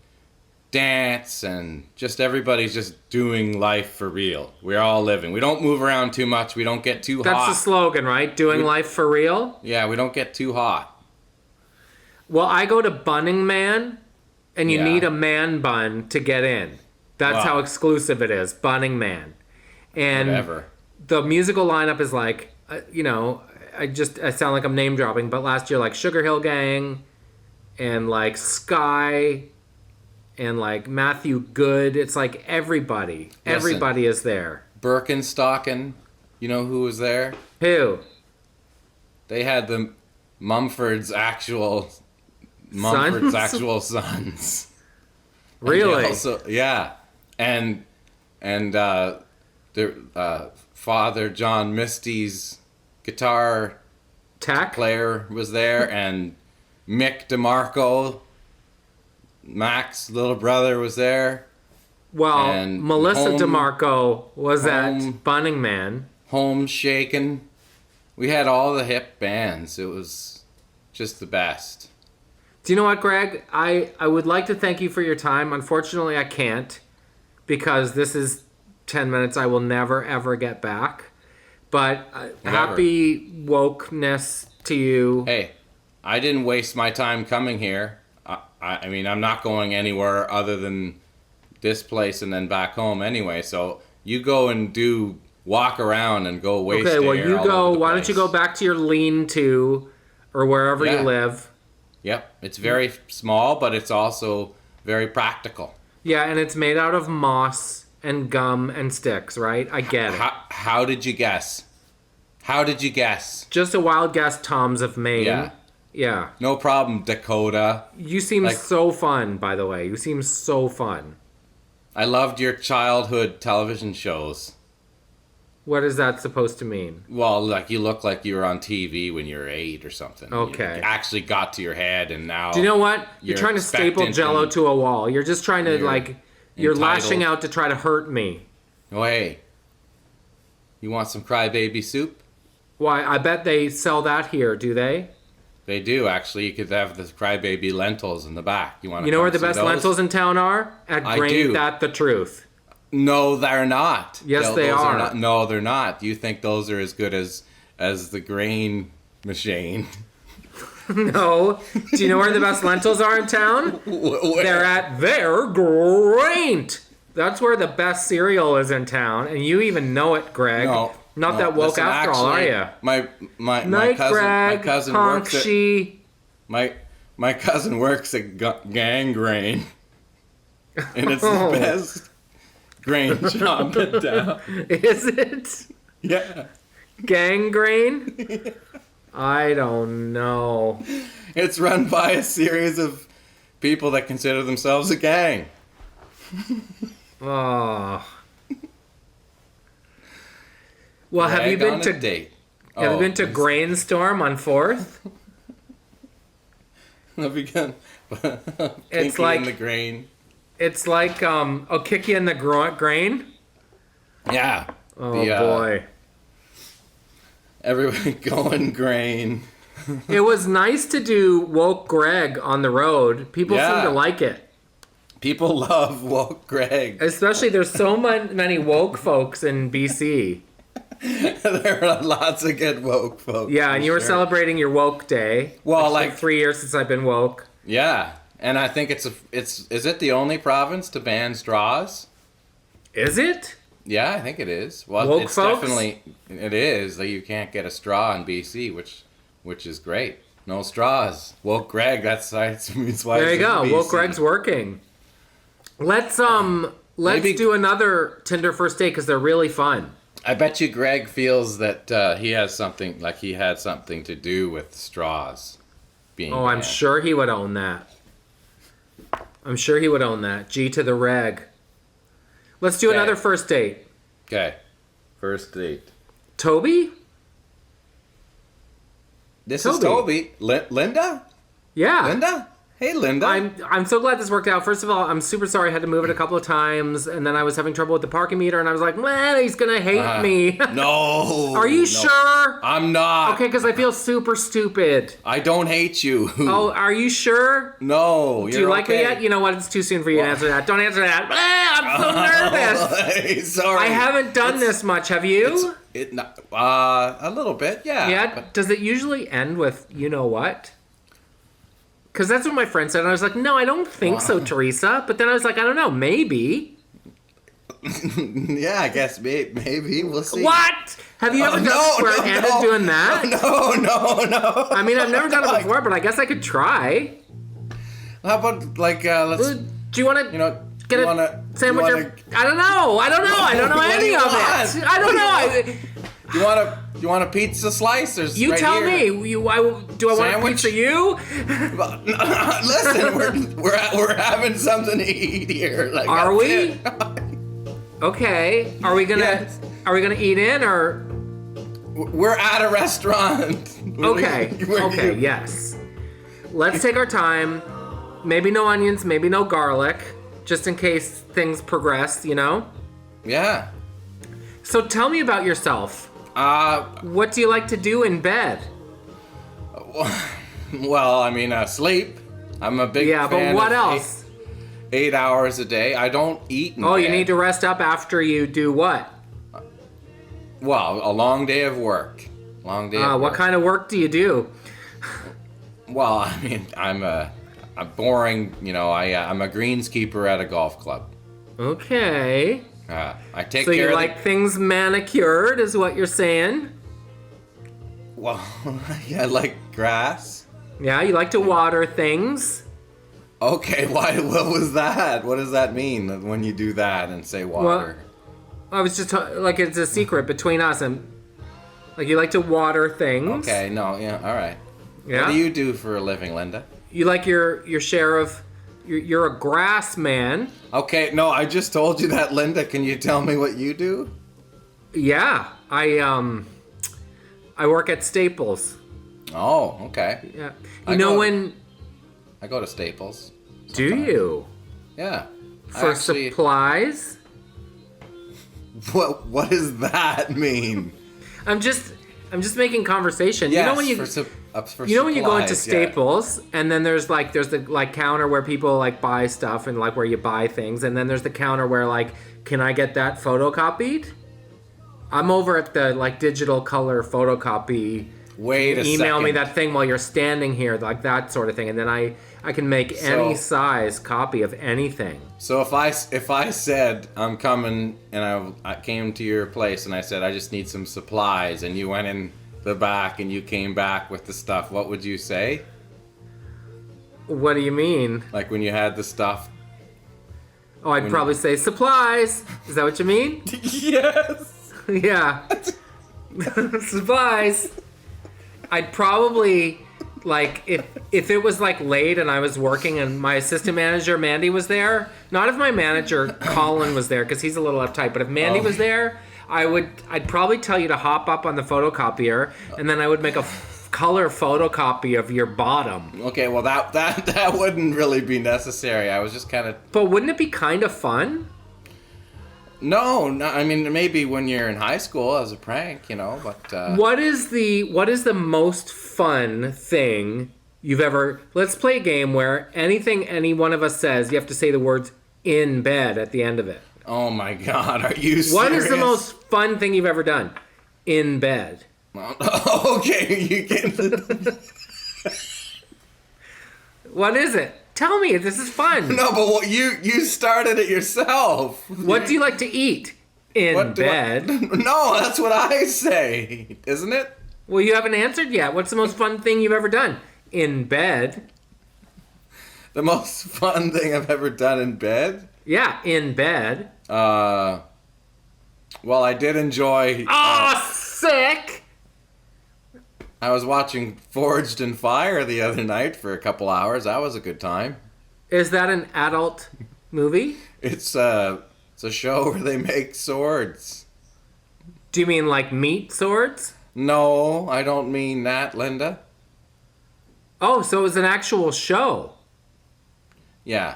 dance and just everybody's just doing life for real. We're all living. We don't move around too much. We don't get too hot. That's the slogan, right? Doing life for real? Yeah, we don't get too hot. Well, I go to Bunning Man, and you Yeah. need a man bun to get in. That's how exclusive it is, Bunning Man. And Whatever. the musical lineup is like, I sound like I'm name dropping, but last year, like Sugar Hill Gang, and like Sky, and like Matthew Good. It's like everybody. Listen. Everybody is there. Birkenstocken, you know who was there? Who? They had the Mumford's actual sons. Really? Yeah. And their father John Misty's guitar Tech? player was there, and Mick DeMarco, Mac's little brother, was there. Well, And Melissa Home- DeMarco was Home- at Bunning Man. Home Shakin'. We had all the hip bands. It was just the best. Do you know what, Greg? I would like to thank you for your time. Unfortunately, I can't, because this is 10 minutes I will never, ever get back. But happy wokeness to you. Hey, I didn't waste my time coming here. I mean, I'm not going anywhere other than this place and then back home anyway. So you go and walk around and go waste Okay, well, air you all go. over the Why don't you place. go back to your lean-to or wherever you Yeah. live? Yep, it's very small, but it's also very practical. Yeah, and it's made out of moss and gum and sticks, right? I get it. How did you guess? How did you guess? Just a wild guess, Toms of Maine. Yeah. Yeah. No problem, Dakota. You seem so fun, by the way. You seem so fun. I loved your childhood television shows. What is that supposed to mean? Well, like, you look like you were on TV when you were 8 or something. Okay. You actually got to your head, and now... Do you know what? You're trying to staple expectant Jello and to a wall. You're just trying to, you're entitled. lashing out to try to hurt me. Oh, hey. You want some crybaby soup? Why, I bet they sell that here, do they? They do, actually. You could have the crybaby lentils in the back. You want to You know where the see best those? lentils in town are? At I Grain do. That the Truth. No, they're not. Yes, they those are. not. No, they're not. You think those are as good as the grain machine? No. Do you know where the best lentils are in town? Where? They're at their Graint. That's where the best cereal is in town, and you even know it, Greg. No, Not no. that woke Listen, after all, are actually, you? My Night, Greg. cousin works at Honksy. my cousin works at Gangrain, and it's Oh. the best grain shop in town. Is it? Yeah, Gangrain? I don't know. it's run by a series of people that consider themselves a gang. Oh. Well, have you Rag been on to a date? Have you been to it's- Grainstorm on 4th? Have you gone? It's Pinky like- in the grain. It's like I'll kick you in the grain. Yeah. Oh The, boy. Everybody going grain. It was nice to do Woke Greg on the road. People seem Yeah. to like it. People love woke Greg. Especially there's so many woke folks in BC. There are lots of good woke folks. Yeah, and you were sure. celebrating your woke day. Well, It's like 3 years since I've been woke. Yeah, and I think is it the only province to ban straws? Is it? Yeah, I think it is. Well, Woke it's folks? definitely it is that you can't get a straw in BC, which is great. No straws. Woke Greg, that's why. There you go. BC. Woke Greg's working. Let's Maybe- do another Tinder first date because they're really fun. I bet you Greg feels that he has something like he had something to do with straws being. Oh, I'm banned. sure he would own that. I'm sure he would own that. G to the reg. Let's do Okay. another first date. Okay, first date. Toby? This is Toby. Linda? Yeah. Linda? Hey, Linda. I'm so glad this worked out. First of all, I'm super sorry I had to move it a couple of times, and then I was having trouble with the parking meter, and I was like, man, he's gonna hate me. No. Are you no. sure? I'm not. Okay, because I feel super stupid. I don't hate you. Oh, are you sure? No. Do you like me yet? You know what? It's too soon for you to answer that. Don't answer that. I'm so nervous. Sorry. I haven't done this much. Have you? A little bit, yeah. Yeah. But Does it usually end with you know what? Because that's what my friend said, and I was like, no, I don't think so, Teresa. But then I was like, I don't know, maybe. yeah, I guess maybe we'll see. What? Have you ever done this where it ended doing that? No. I mean, I've never done it before, but I guess I could try. How about let's Do you want to? you know Get you a wanna, sandwich you or I don't know. I don't know What do any you of want? it. I don't know. You want a pizza slice or You right tell here? me. Do I want a Sandwich? pizza? You? Listen, we're having something to eat here. Like, Are we? that's it. Okay. Are we gonna? Yes. Are we gonna eat in or? We're at a restaurant. Okay. Okay. Yes. Let's take our time. Maybe no onions. Maybe no garlic. Just in case things progress. You know. Yeah. So tell me about yourself. What do you like to do in bed? Well, I mean, sleep. I'm a big Yeah, fan but what of else? 8 hours a day. I don't eat in Oh, you bed. need to rest up after you do what? Well, a long day of work. Long day of work. What kind of work do you do? Well, I mean, I'm boring, you know, I'm a greenskeeper at a golf club. Okay. I take So care you of like things manicured, is what you're saying? Well, I like grass. Yeah, you like to water things. Okay, what was that? What does that mean when you do that and say water? I was just like it's a secret between us, and like you like to water things. Okay, no, yeah, all right. Yeah. What do you do for a living, Linda? You like your share of. You're a grass man. Okay, no, I just told you that, Linda. Can you tell me what you do? Yeah, I work at Staples. Oh, okay. Yeah, I go to Staples. Do you? Yeah. For supplies? What does that mean? I'm just making conversation. Yes, You know when you when you go into supplies, yeah. Staples and then there's the counter where people like buy stuff and like where you buy things, and then there's the counter where like, can I get that photocopied? I'm over at the like digital color photocopy. Wait a Email second. me that thing while you're standing here, like that sort of thing, and then I can make any size copy of anything. So if I said I'm coming and I came to your place and I said I just need some supplies and you went in the back and you came back with the stuff, what would you say? What do you mean? Like when you had the stuff? Oh, I'd probably say supplies. Is that what you mean? Yes. Yeah. Supplies. I'd probably, like, if it was, like, late and I was working and my assistant manager, Mandy, was there, not if my manager, Colin, was there, because he's a little uptight, but if Mandy was there, I'd probably tell you to hop up on the photocopier, and then I would make a color photocopy of your bottom. Okay, well, that wouldn't really be necessary. I was just kind of... But wouldn't it be kind of fun? No, I mean, maybe when you're in high school as a prank, you know, but... What is the most fun thing you've ever... Let's play a game where anything any one of us says, you have to say the words in bed at the end of it. Oh my God, are you serious? What is the most fun thing you've ever done? in bed. Okay, you can. What is it? Tell me. This is fun. No, but you started it yourself. What do you like to eat in bed? No, that's what I say, isn't it? Well, you haven't answered yet. What's the most fun thing you've ever done in bed? The most fun thing I've ever done in bed? Yeah, in bed. Well, I did enjoy. Sick! I was watching Forged in Fire the other night for a couple hours. That was a good time. Is that an adult movie? It's a show where they make swords. Do you mean like meat swords? No, I don't mean that, Linda. Oh, so it was an actual show. Yeah.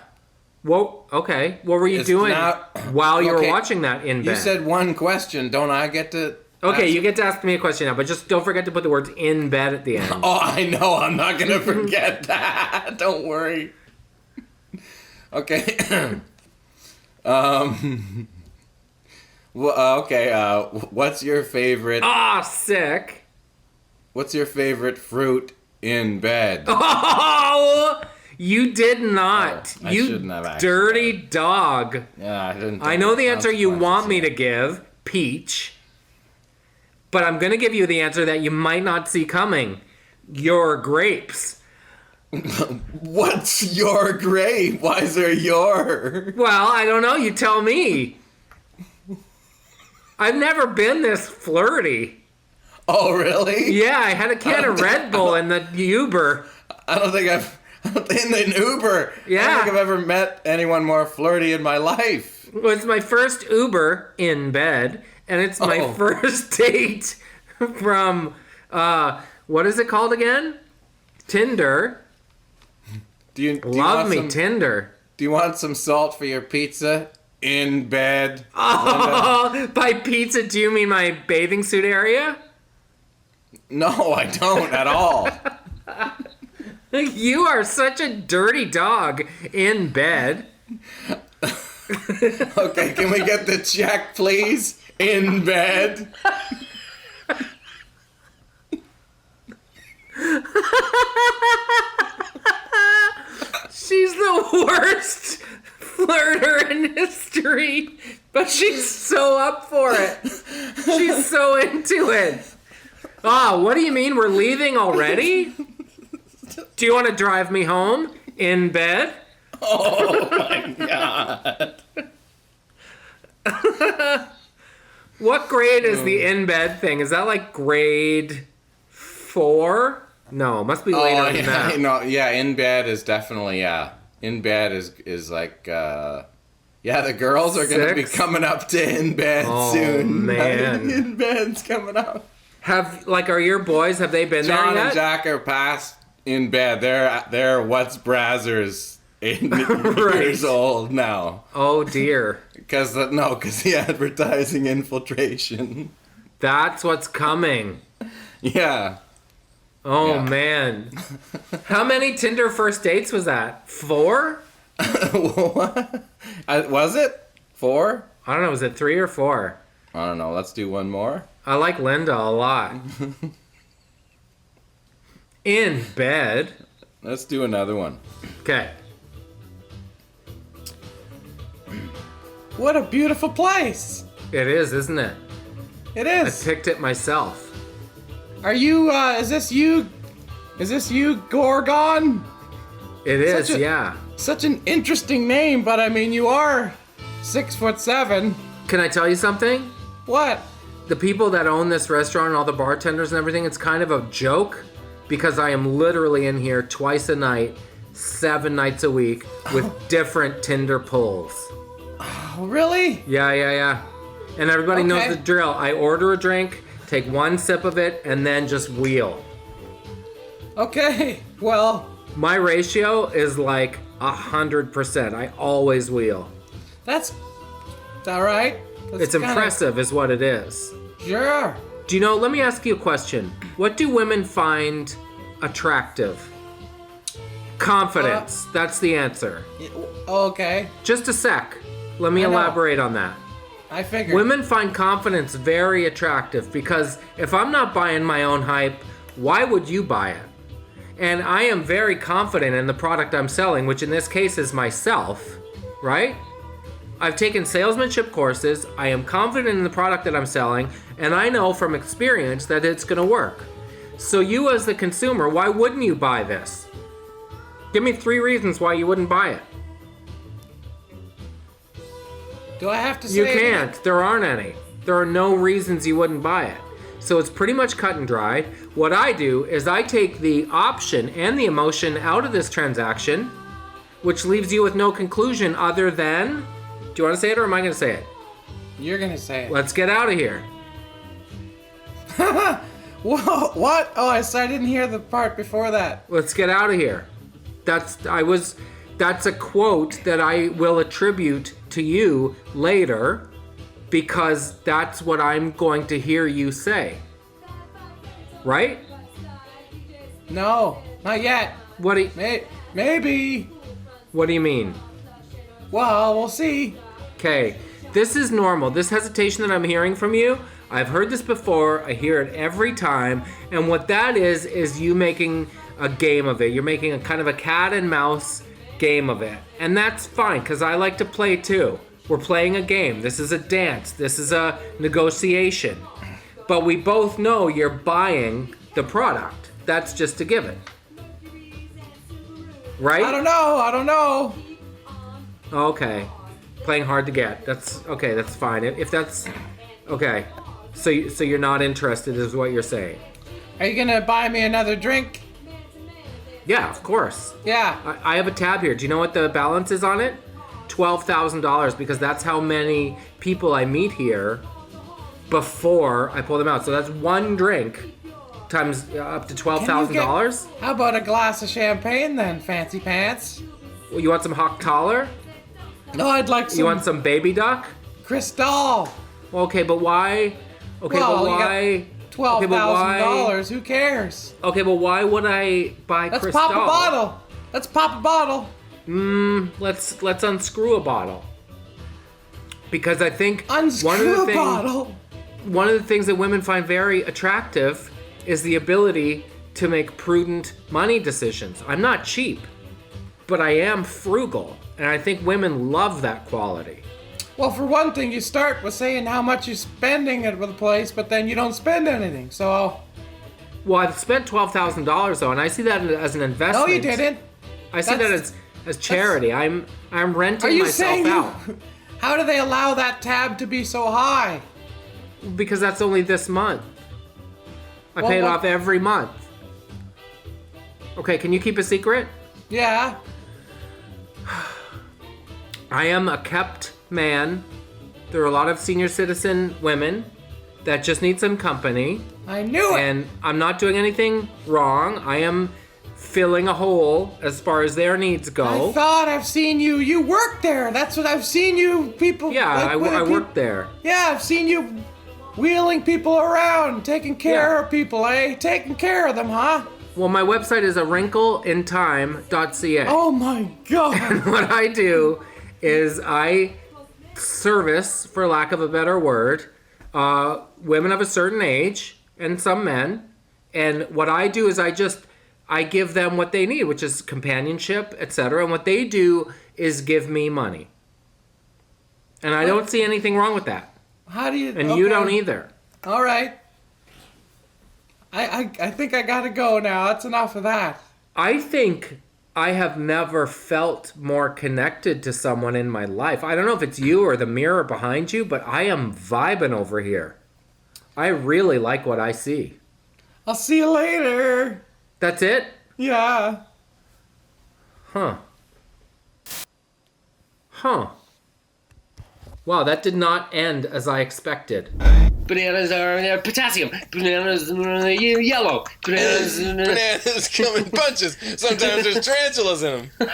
Well, okay. What were you It's doing not- while you were Okay, watching that in bed? You said one question. Don't I get to... Okay, ask- you get to ask me a question now, but just don't forget to put the words in bed at the end. Oh, I know. I'm not going to forget that. Don't worry. Okay. Well, okay. What's your favorite... Sick. What's your favorite fruit in bed? Oh, you did not. Oh, I you shouldn't have actually. dirty dog. Yeah, I didn't... I know the answer you want me to consequences give, peach. But I'm going to give you the answer that you might not see coming. Your grapes. yet. What's your grape? Why is there your? Well, I don't know. You tell me. I've never been this flirty. Oh, really? Yeah, I had a can of Red Bull in the Uber. I don't think in the Uber. Yeah. I don't think I've ever met anyone more flirty in my life. It was my first Uber in bed, and it's my first date from, what is it called again? Tinder. Do you Love want me, some, Tinder. Do you want some salt for your pizza in bed? Oh, by pizza, do you mean my bathing suit area? No, I don't at all. You are such a dirty dog in bed. Okay, can we get the check, please? In bed. She's the worst flirter in history, but she's so up for it. She's so into it. What do you mean we're leaving already? Do you want to drive me home in bed? Oh my god. What grade is the in bed thing? Is that like grade 4? No, it must be later than that. No, yeah, in bed is definitely, yeah. In bed is like, yeah, the girls are going to be 6? coming up to in bed soon. Oh, man. In bed's coming up. Are your boys, have they been John there and yet? Jack are past in bed. They're what's Brazzers 8 Right. years old now. Oh dear. Because the advertising infiltration. That's what's coming. Yeah. Oh Yeah. man. How many Tinder first dates was that? 4? What? Was it 4? I don't know, was it 3 or 4? I don't know. Let's do one more. I like Linda a lot. In bed. Let's do another one. Okay. What a beautiful place. It is, isn't it? It I is. picked it myself. Are you, is this you, Gorgon? It is, Such a- yeah. Such an interesting name, but I mean, you are 6'7". Can I tell you something? What? The people that own this restaurant and all the bartenders and everything, it's kind of a joke because I am literally in here twice a night, 7 nights a week with different Tinder pulls. Oh, really? Yeah. And everybody knows Okay. the drill. I order a drink, take one sip of it, and then just wheel. Okay, well, My ratio is like 100%. I always wheel. that's all right. That's It's kinda- impressive is what it is. Sure. Do you know, let me ask you a question. What do women find attractive? Confidence. That's the answer. Okay. Just a sec. Let me I know. elaborate on that. I figured. Women find confidence very attractive because if I'm not buying my own hype, why would you buy it? And I am very confident in the product I'm selling, which in this case is myself, right? I've taken salesmanship courses, I am confident in the product that I'm selling, and I know from experience that it's gonna work. So you as the consumer, why wouldn't you buy this? Give me 3 reasons why you wouldn't buy it. Do I have to say You it again? can't. There aren't any. There are no reasons you wouldn't buy it. So it's pretty much cut and dried. What I do is I take the option and the emotion out of this transaction, which leaves you with no conclusion other than... Do you want to say it or am I going to say it? You're gonna say it. Let's get out of here. Whoa, what? Oh, I didn't hear the part before that. Let's get out of here. That's a quote that I will attribute to you later because that's what I'm going to hear you say. Right? No, not yet. What do you, Maybe. what do you mean? Well, we'll see. Okay, this is normal. This hesitation that I'm hearing from you, I've heard this before. I hear it every time. And what that is you making a game of it. You're making a kind of a cat and mouse game of it. And that's fine, because I like to play too. We're playing a game. This is a dance. This is a negotiation. But we both know you're buying the product. That's just a given. Right? I don't know. Okay. Playing hard to get. That's okay, that's fine. If that's okay. So you're not interested is what you're saying. Are you gonna buy me another drink? Yeah, of course. Yeah. I have a tab here. Do you know what the balance is on it? $12,000 because that's how many people I meet here before I pull them out. So that's one drink times up to $12,000. How about a glass of champagne then, fancy pants? Well, you want some hot collar? No, I'd like some. You want some baby duck? Cristal. Okay, but why? Okay, Well, but you got why? $12,000. Who cares? Okay, but why would I buy Let's Cristal? pop a bottle. Let's pop a bottle. Let's unscrew a bottle. Because I think Unscrew a bottle. one of the things that women find very attractive is the ability to make prudent money decisions. I'm not cheap, but I am frugal, and I think women love that quality. Well, for one thing, you start with saying how much you're spending at the place, but then you don't spend anything. So. Well, I've spent $12,000 though, and I see that as an investment. No, you didn't. I see that as charity. I'm renting myself out. How do they allow that tab to be so high? Because that's only this month. I pay it off every month. Okay, can you keep a secret? Yeah. I am a kept man. There are a lot of senior citizen women that just need some company. I knew it. And I'm not doing anything wrong. I am filling a hole as far as their needs go. I thought I've seen you. You work there. That's what I've seen you people. Yeah, I work there. Yeah, I've seen you wheeling people around, taking care of people, eh? Taking care of them, huh? Well, my website is a wrinkleintime.ca. Oh my God. What I do is I service, for lack of a better word, women of a certain age and some men. And what I do is I give them what they need, which is companionship, etc. And what they do is give me money. And I don't see anything wrong with that. How do you? And you don't either. All right. I think I gotta go now. That's enough of that. I think I have never felt more connected to someone in my life. I don't know if it's you or the mirror behind you, but I am vibing over here. I really like what I see. I'll see you later. That's it? Yeah. Huh. Wow, that did not end as I expected. Bananas are potassium. Bananas are yellow. Bananas come in bunches. Sometimes there's tarantulas in them.